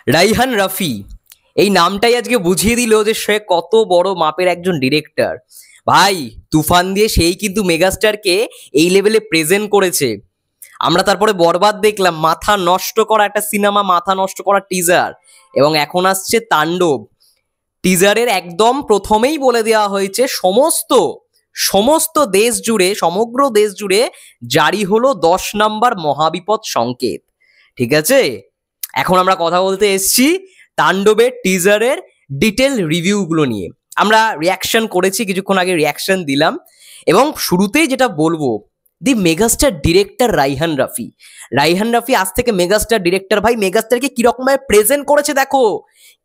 রাইহান রাফি এই নামটাই আজকে বুঝিয়ে দিল যে সে কত বড় মাপের একজন ডিরেক্টর। ভাই, তুফান দিয়ে সেই কিন্তু মেগাস্টারকে এই লেভেলে প্রেজেন্ট করেছে। আমরা তারপরে বরবাদ দেখলাম, মাথা নষ্ট করা একটা সিনেমা, মাথা নষ্ট করা টিজার, এবং এখন আসছে তাণ্ডব। টিজারের একদম প্রথমেই বলে দেওয়া হয়েছে সমস্ত সমস্ত দেশ জুড়ে, সমগ্র দেশ জুড়ে জারি হলো 10 নম্বর মহাবিপদ সংকেত। ঠিক আছে, এখন আমরা কথা বলতে এসছি তাণ্ডবের টিজারের ডিটেল রিভিউগুলো নিয়ে। আমরা রিয়াকশন করেছি, কিছুক্ষণ আগে রিয়াকশন দিলাম, এবং শুরুতেই যেটা বলবো, দি মেগাস্টার ডিরেক্টর রাইহান রাফি। রাইহান রাফি আজ থেকে মেগাস্টার ডিরেক্টর। ভাই, মেগাস্টারকে কিরকম ভাবে প্রেজেন্ট করেছে দেখো,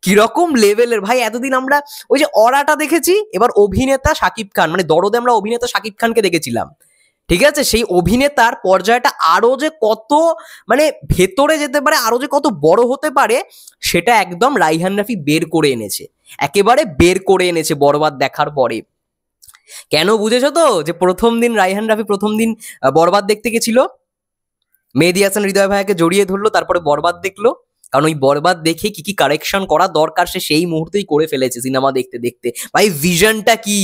কিরকম লেভেলের। ভাই, এতদিন আমরা ওই যে অরাটা দেখেছি, এবার অভিনেতা শাকিব খান, মানে দরদে আমরা অভিনেতা শাকিব খানকে দেখেছিলাম। ঠিক আছে, সেই অভিনেতার পর্যায়টা আরো যে কত মানে ভেতরে যেতে পারে, আরো যে কত বড় হতে পারে, সেটা একদম রাইহান রাফি বের করে এনেছে, একেবারে বের করে এনেছে বরবাদ দেখার পরে। কেন বুঝেছো তো, যে প্রথম দিন রাইহান রাফি প্রথম দিন বরবাদ দেখতে গেছিল, মেহেদী হাসান হৃদয় ভাইয়াকে জড়িয়ে ধরলো, তারপরে বরবাদ দেখলো। কারণ ওই বরবাদ দেখে কি কি কারেকশন করা দরকার সে সেই মুহূর্তেই করে ফেলেছে সিনেমা দেখতে দেখতে। ভাই, ভিশনটা কি,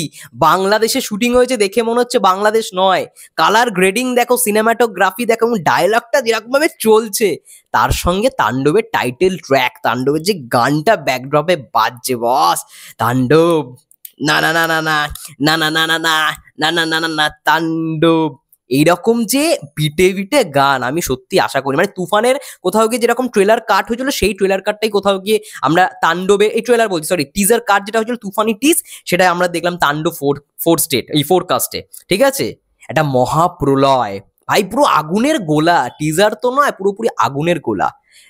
বাংলাদেশে শুটিং হয়েছে দেখে মনে হচ্ছে বাংলাদেশ নয়। কালার গ্রেডিং দেখো, সিনেমাটোগ্রাফি দেখো, এবং ডায়লগটা যেরকম ভাবে চলছে, তার সঙ্গে তাণ্ডবের টাইটেল ট্র্যাক, তাণ্ডবের যে গানটা ব্যাকড্রপে বাজছে, বস তাণ্ডব, না না না না না না না না না না না না না না না তাণ্ডব, এইরকম যে বিটে বিটে গান আমি সত্যি আশা করি। মানে তুফানের কোথাও গিয়ে যেরকম ট্রেলার কাট হয়েছিল, সেই ট্রেলার কাটটাই কোথাও গিয়ে আমরা তাণ্ডবে, এই ট্রেলার বলছি সরি, টিজার কাট যেটা হয়েছিল তুফানি টিজ, সেটা আমরা দেখলাম তাণ্ডব ফোর স্টেট এই ফোরকাস্টে। ঠিক আছে, একটা মহাপ্রলয় ভাই, পুরো আগুনের গোলা। টিজার তো নয়, পুরোপুরি আগুনের গোলা।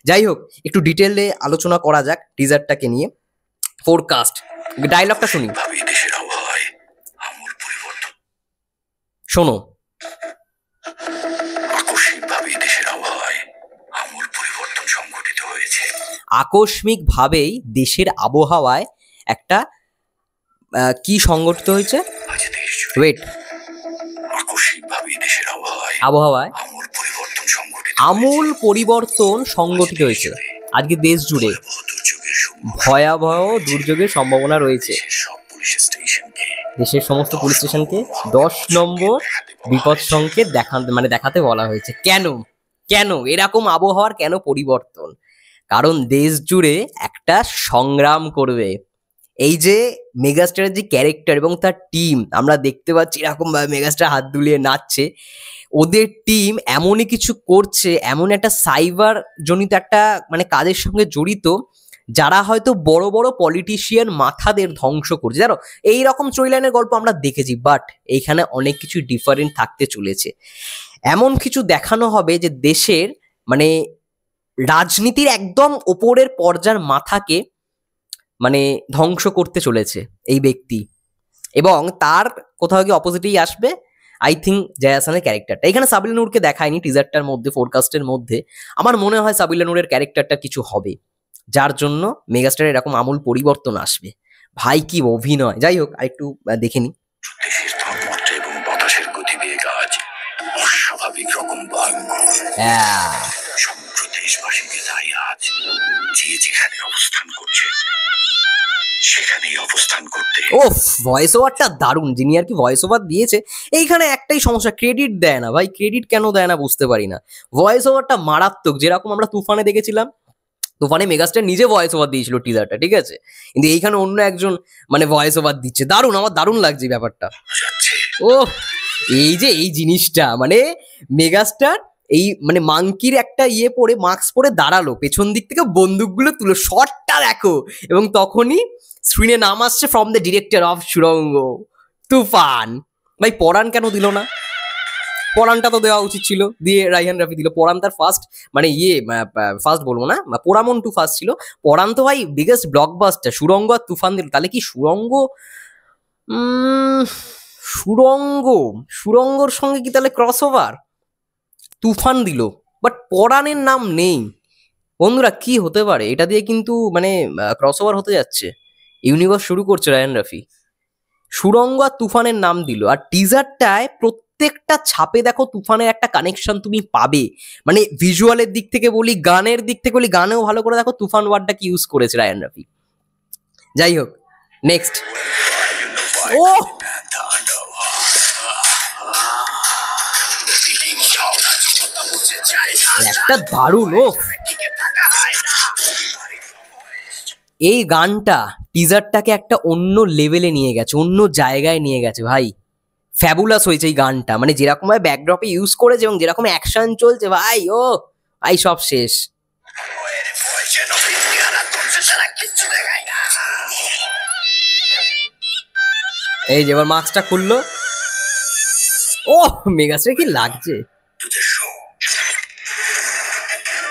যাই হোক, একটু ডিটেলে আলোচনা করা যাক টিজারটাকে নিয়ে। ফোরকাস্ট, ডায়লগটা শুনি, শোনো। আকস্মিকভাবেই দেশের আবহাওয়ায় একটা কি সংগঠিত হয়েছে, ওয়েট, আবহাওয়ায় আমূল পরিবর্তন সংগঠিত হয়েছে আজকে দেশ জুড়ে। ভয়াবহ দুর্যোগের সম্ভাবনা রয়েছে। দেশের সমস্ত পুলিশ স্টেশনকে 10 নম্বর বিপদ সংকেত দেখাতে বলা হয়েছে। কেন কেন এরকম আবহাওয়ার কেন পরিবর্তন? কারণ দেশ জুড়ে একটা সংগ্রাম করবে। এই যে মেগাস্টারের যে ক্যারেক্টার এবং তার টিম, আমরা দেখতে পাচ্ছি এরকম ভাবে মেগাস্টার হাত দুলিয়ে নাচছে। ওদের টিম এমনই কিছু করছে, এমন একটা সাইবার জনিত একটা মানে কাজের সঙ্গে জড়িত, যারা হয়তো বড় বড় পলিটিশিয়ান মাথাদের ধ্বংস করছে। জানো, এইরকম স্টোরিলাইনের গল্প আমরা দেখেছি, বাট এইখানে অনেক কিছু ডিফারেন্ট থাকতে চলেছে। এমন কিছু দেখানো হবে যে দেশের মানে রাজনীতির একদম ওপরের পর্যায়ের মাথাকে মানে ধ্বংস করতে চলেছে এই ব্যক্তি, এবং তার কোথাও গিয়ে অপোজিটেই আসবে আই থিঙ্ক জয়া হাসানের ক্যারেক্টারটা। এখানে সাবিলা নূরকে দেখায়নি টিজারটার মধ্যে, ফোরকাস্টের মধ্যে। আমার মনে হয় সাবিলা নূরের ক্যারেক্টারটা কিছু হবে, যার জন্য মেগাস্টারের এরকম আমূল পরিবর্তন আসবে। ভাই, কি অভিনয়! যাই হোক, আরেকটু দেখে নি। অস্বাভাবিক রকম ভয়ঙ্কর সমগ্র দেশবাসীকে দাঁড়িয়ে আজ যে যেখানে অবস্থান করছে সেখানেই অবস্থান করতে। ওফ, ভয়েস ওভারটা দারুণ। যিনি আর কি ভয়েস ওভার দিয়েছে, এইখানে একটাই সমস্যা, ক্রেডিট দেয় না। ভাই, ক্রেডিট কেন দেয় না বুঝতে পারি না। ভয়েস ওভারটা মারাত্মক, যেরকম আমরা তুফানে দেখেছিলাম। তুফানে মেগাস্টার নিজে ভয়েস ওভার দিয়েছিল টিজারটা, ঠিক আছে, কিন্তু এইখানে অন্য একজন মানে ভয়েস ওভার দিচ্ছে। দারুণ, আমার দারুণ লাগছে ব্যাপারটা। ও, এই যে এই জিনিসটা মানে মেগাস্টার এই মানে মাংকির একটা ইয়ে পরে, মাস্ক পরে দাঁড়ালো, পেছন দিক থেকে বন্দুকগুলো তুলো, শটটা দেখো, এবং তখনই স্ক্রিনে নাম আসছে ফ্রম দ্য ডিরেক্টর অফ সুড়ঙ্গ তুফান। ভাই, পরাণ কেন দিল না? পরাণটা তো দেওয়া উচিত ছিল, দিয়ে রাইহান রাফি দিল। পরাণ তার ফার্স্ট মানে ফার্স্ট বলবো না, পোড়ামন টু ফার্স্ট ছিল। পরাণ তো ভাই বিগেস্ট ব্লকবাস্টার। সুড়ঙ্গ আর তুফান দিল, তাহলে কি সুড়ঙ্গর সঙ্গে কি তাহলে ক্রস ওভার? তুফান দিল, বাট পরাণের নাম নেই। বন্ধুরা, কি হতে পারে এটা দিয়ে? কিন্তু মানে ক্রস ওভার হতে যাচ্ছে, ইউনিভার্স শুরু করছে রায়হান রাফি। সুড়ঙ্গ আর তুফানের নাম দিল, আর টিজারটায় প্রত্যেকটা ছাপে দেখো তুফানের একটা কানেকশন তুমি পাবে। মানে ভিজুয়ালের দিক থেকে বলি, গানের দিক থেকে বলি, গানেও ভালো করে দেখো তুফান ওয়ার্ডটাকে ইউজ করেছে রায়ান রাফি। যাই হোক, নেক্সট। ও একটা দারুণ, ও এই গানটা টিজারটাকে একটা অন্য লেভেলে নিয়ে গেছে, অন্য জায়গায় নিয়ে গেছে ভাই। ফ্যাবুলাস হয়েছে এই গানটা, মানে যেরকম ভাবে ব্যাকড্রপে ইউজ করেছে এবং যেরকম অ্যাকশন চলছে ভাই, ও ভাই সব শেষ। এই যে এবার মাস্কটা খুললো, ও মেগাস্টার কি লাগছে।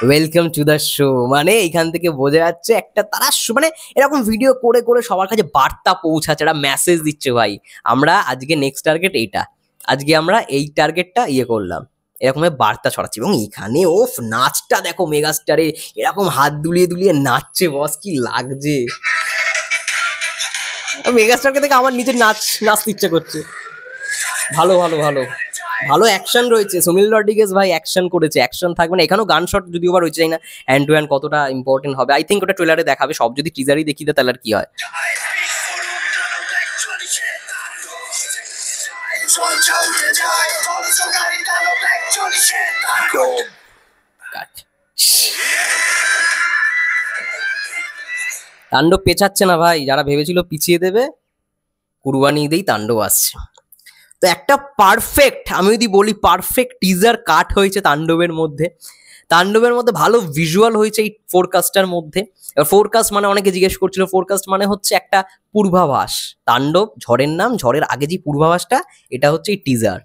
ওয়েলকাম টু দ্য শো, মানে এখান থেকে বোঝা যাচ্ছে একটা তারা মানে এরকম ভিডিও করে করে সবার কাছে বার্তা পৌঁছাচ্ছে, একটা মেসেজ দিচ্ছে ভাই আমরা আজকে নেক্সট টার্গেট এইটা, আজকে আমরা এই টার্গেটটা করলাম, এরকম বার্তা ছড়াচ্ছে। এবং এখানে ওফ নাচটা দেখো মেগাস্টারে, এরকম হাত দুলিয়ে দুলিয়ে নাচছে, বস কি লাগছে। মেগাস্টারকে দেখে আমার নিজের নাচতে ইচ্ছে করছে। ভালো ভালো ভালো ভালো অ্যাকশন রয়েছে, সুনীল রড্রিগেজ ভাই অ্যাকশন করেছে, অ্যাকশন থাকবে না এখানেও, গান শট যদিও বা রয়েছে, না হ্যান্ড টু হ্যান্ড কতটা ইম্পর্টেন্ট হবে আই থিঙ্ক ওটা ট্রেলারে দেখাবে, সব যদি টিজারই দেখি দেয় তাহলে আর কি হয়। তাণ্ডব পেছাচ্ছে না ভাই, যারা ভেবেছিল পিছিয়ে দেবে, কুরবানি ঈদেই তাণ্ডব আসছে। তো একটা পারফেক্ট, আমি যদি বলি পারফেক্ট টিজার কাট হয়েছে তাণ্ডবের মধ্যে। তাণ্ডবের মধ্যে ভালো ভিজুয়াল হয়েছে এই ফোরকাস্টটার মধ্যে। এবার ফোরকাস্ট মানে অনেকে জিজ্ঞেস করছিল, ফোরকাস্ট মানে হচ্ছে একটা পূর্বাভাস। তাণ্ডব ঝড়ের নাম, ঝড়ের আগে যে পূর্বাভাসটা, এটা হচ্ছে এই টিজার।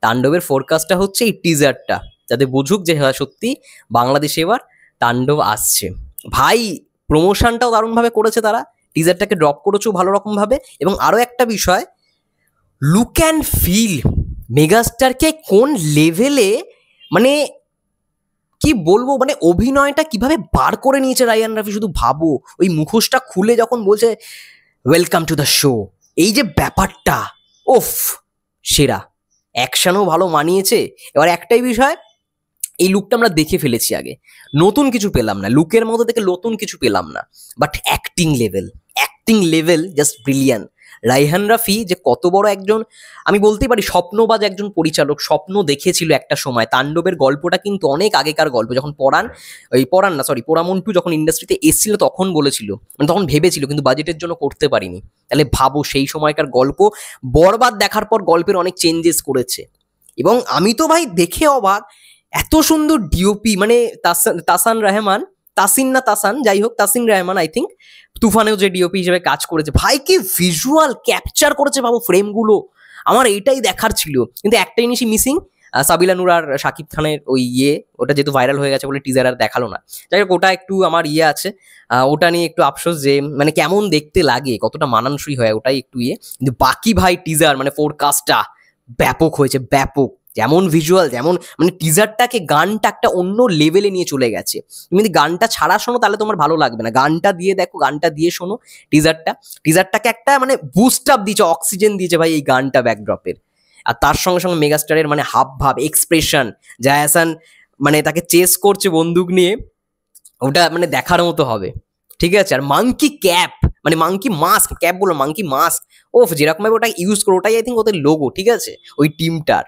তাণ্ডবের ফোরকাস্টটা হচ্ছে এই টিজারটা, যাতে বুঝুক যে হ্যাঁ সত্যি বাংলাদেশে এবার তাণ্ডব আসছে। ভাই প্রমোশনটাও দারুণভাবে করেছে তারা, টিজারটাকে ড্রপ করেছেও ভালো রকম ভাবে। এবং আরো একটা বিষয়, লুক অ্যান্ড ফিল, মেগাস্টারকে কোন লেভেলে, মানে কি বলবো, মানে অভিনয়টা কিভাবে বার করে নিয়েছে রায়ান রাফি, শুধু ভাবো। ওই মুখোশটা খুলে যখন বলছে ওয়েলকাম টু দ্য শো, এই যে ব্যাপারটা, ওফ সেরা। অ্যাকশনও ভালো মানিয়েছে। এবার একটাই বিষয়, এই লুকটা আমরা দেখে ফেলেছি আগে, নতুন কিছু পেলাম না, লুকের মধ্যে থেকে নতুন কিছু পেলাম না, but acting level just brilliant. Raihan Rafi যে কত বড় একজন, আমি বলতেই পারি স্বপ্নবাজ একজন পরিচালক, স্বপ্ন দেখেছিল একটা সময়। তাণ্ডবের গল্পটা কিন্তু অনেক আগেকার গল্প, যখন পোড়ামন্টু যখন ইন্ডাস্ট্রিতে এসেছিল তখন বলেছিল, মানে তখন ভেবেছিল, কিন্তু বাজেটের জন্য করতে পারিনি। তাহলে ভাবো সেই সময়কার গল্প, বরবাদ দেখার পর গল্পের অনেক চেঞ্জেস করেছে। এবং আমি তো ভাই দেখে অবাক, এত সুন্দর ডিওপি, মানে তাসান রহমান, তাসান যাই হোক, তাসিন রহমান আই থিঙ্ক, তুফানেও যে ডিওপি হিসেবে কাজ করেছে, ভাই কি ভিজুয়াল ক্যাপচার করেছে ভাবো ফ্রেমগুলো। আমার এইটাই দেখার ছিল, কিন্তু একটা জিনিসই মিসিং, সাবিলা নূর আর শাকিব খানের ওই ওটা যেহেতু ভাইরাল হয়ে গেছে বলে টিজার আর দেখালো না। যাই হোক ওটা একটু আমার আছে, ওটা নিয়ে একটু আফসোস, যে মানে কেমন দেখতে লাগে, কতটা মানানসই হয়, ওটাই একটু কিন্তু বাকি ভাই টিজার মানে ফোরকাস্টটা ব্যাপক হয়েছে, ব্যাপক। যেমন ভিজুয়াল, যেমন মানে টিজারটাকে, গানটা একটা অন্য লেভেলে নিয়ে চলে গেছে। তুমি যদি গানটা ছাড়া শোনো তাহলে তোমার ভালো লাগবে না, গানটা দিয়ে দেখো, গানটা দিয়ে শোনো। টিজারটাকে একটা মানে বুস্ট আপ দিয়েছে, অক্সিজেন দিয়েছে ভাই এই গানটা ব্যাকড্রপের। আর তার সঙ্গে সঙ্গে মেগাস্টারের মানে হাব ভাব, এক্সপ্রেশন, জায়াসান মানে তাকে চেস করছে বন্দুক নিয়ে, ওটা মানে দেখার মতো হবে, ঠিক আছে। আর মাঙ্কি ক্যাপ, মানে মাঙ্কি মাস্ক, ক্যাপ বলো মাঙ্কি মাস্ক, ওফ যেরকম ভাবে ওটা ইউজ করো, ওটাই আই থিঙ্ক ওদের লোগো, ঠিক আছে, ওই টিমটার।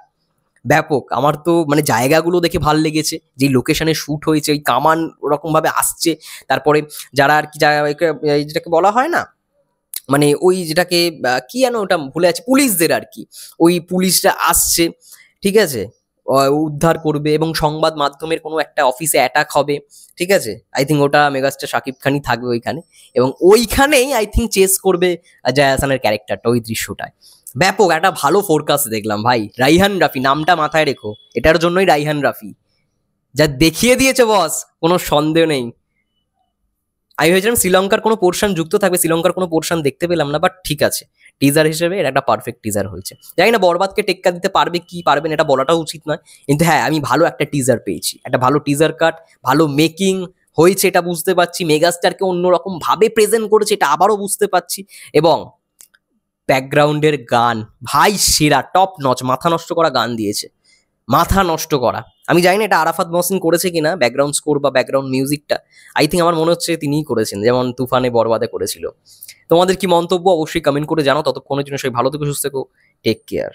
ব্যাপক। আমার তো মানে জায়গাগুলো দেখে ভাল লেগেছে, যে লোকেশনে শ্যুট হয়েছে, ওই কামান ওরকম ভাবে আসছে। তারপরে যারা আর কি যেটাকে বলা হয় না, মানে ওই যেটাকে কি জানো ওটা ভুলে আছে, পুলিশদের আর কি, ওই পুলিশরা আসছে, ঠিক আছে, উদ্ধার করবে, এবং সংবাদ মাধ্যমের কোনো একটা অফিসে অ্যাটাক হবে, ঠিক আছে। আই থিঙ্ক ওটা মেগাস্টার শাকিব খানই থাকবে ওইখানে, এবং ওইখানেই আই থিঙ্ক চেস করবে জায়া হাসানের ক্যারেক্টারটা ওই দৃশ্যটায়। ব্যাপক একটা ভালো ফোরকাস্ট দেখলাম ভাই। রাইহান রাফি নামটা মাথায় রেখো, এটার জন্যই রাইহান রাফি, যা দেখিয়ে দিয়েছে বস, কোনো সন্দেহ নেই। আমি ভেবেছিলাম শ্রীলঙ্কার কোনো পোর্শন যুক্ত থাকবে, শ্রীলঙ্কার কোনো পোর্শন দেখতে পেলাম না, বাট ঠিক আছে, টিজার হিসেবে এটা একটা পারফেক্ট টিজার হয়েছে। জানি না বরবাদকে টেক্কা দিতে পারবে কি পারবেন, এটা বলাটাও উচিত নয়, কিন্তু হ্যাঁ আমি ভালো একটা টিজার পেয়েছি, একটা ভালো টিজার কাট, ভালো মেকিং হয়েছে এটা বুঝতে পারছি, মেগাস্টারকে অন্যরকম ভাবে প্রেজেন্ট করেছে এটা আবারও বুঝতে পারছি। এবং ব্যাকগ্রাউন্ডের গান ভাই সেরা, টপ নচ, মাথা নষ্ট করা গান দিয়েছে, মাথা নষ্ট করা। আমি জানি না এটা আরাফাত মহসিন করেছে কিনা ব্যাকগ্রাউন্ড স্কোর বা ব্যাকগ্রাউন্ড মিউজিকটা, আই থিঙ্ক আমার মনে হচ্ছে তিনিই করেছেন, যেমন তুফানে বরবাদে করেছিল। তোমাদের কি মন্তব্য অবশ্যই কমেন্ট করে জানাও। ততক্ষণের জন্য সবাই ভালো থেকো, সুস্থ থেকো, টেক কেয়ার।